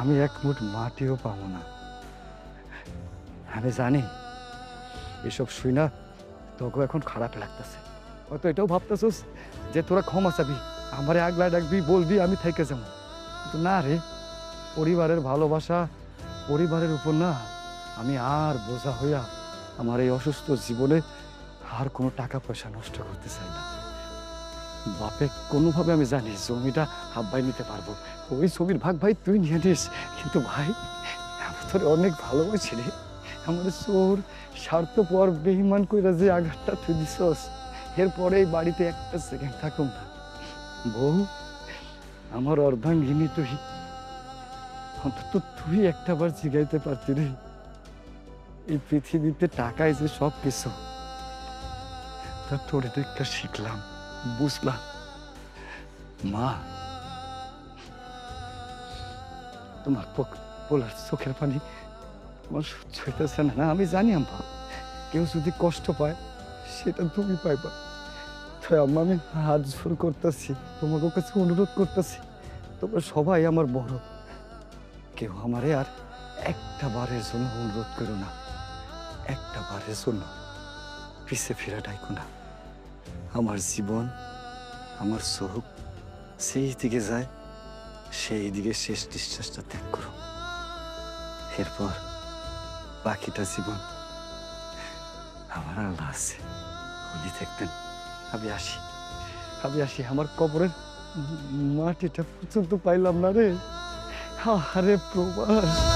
আমি এক মুঠ মাটিও পাবো না। আমি জানি এসব শুই না তোকে এখন খারাপ লাগতেছে, হয়তো এটাও ভাবতেছিস যে তোরা ক্ষমা চাবি, আমারে আগলা ডাকবি, বলবি আমি থেকে যাবো। কিন্তু না রে, পরিবারের ভালোবাসা, পরিবারের উপর না আমি আর বোঝা হইয়া আমার এই অসুস্থ জীবনে আর কোনো টাকা পয়সা নষ্ট করতে চাই না। বাপে কোনোভাবে আমি জানি জমিটা হাব্বাই নিতে পারবো, ওই জমির ভাগ ভাই তুই নিয়ে নিস। কিন্তু ভাই আমি তোর অনেক ভালোবাসি রে, আমার চোর স্বার্থপর বেঈমান কইরা যে আঘাতটা তুই দিছস, এরপরে এই বাড়িতে একটা সেকেন্ড থাকুম না। বউ, আমার অর্ধাঙ্গিনী তুই, অন্তত তুই একটাবার জিগাইতে পারতি রে এই পৃথিবীতে টাকাই যে সব কিছু, তা তোর দেখা শিখলাম, বুঝলাম। মা, তোমার পোলার চোখের পানি আমার সহ্য হইতেছে না। না আমি জানি আম্মা, কেউ যদি কষ্ট পায় সেটা তুমি পাইবা। তাই আম্মা আমি হাত জোর করতেছি, তোমাকে কাছে অনুরোধ করতেছি, তোমরা সবাই আমার বড়, কেউ আমারে আর একটা বারের জন্য অনুরোধ করো না, একটা বারের জন্য পিছে ফেরা ডাইকো না। আমার জীবন, আমার চোখ সেই দিকে যায়, সেই দিকে শেষ নিঃশ্বাসটা ত্যাগ করো। এরপর বাকিটা জীবন আমার আল্লাহ আছে, উনি দেখবেন। আমি আসি, আমি আসি, আমার কবরের মাটিটা পর্যন্ত পাইলাম না রে। আরে প্রবাস।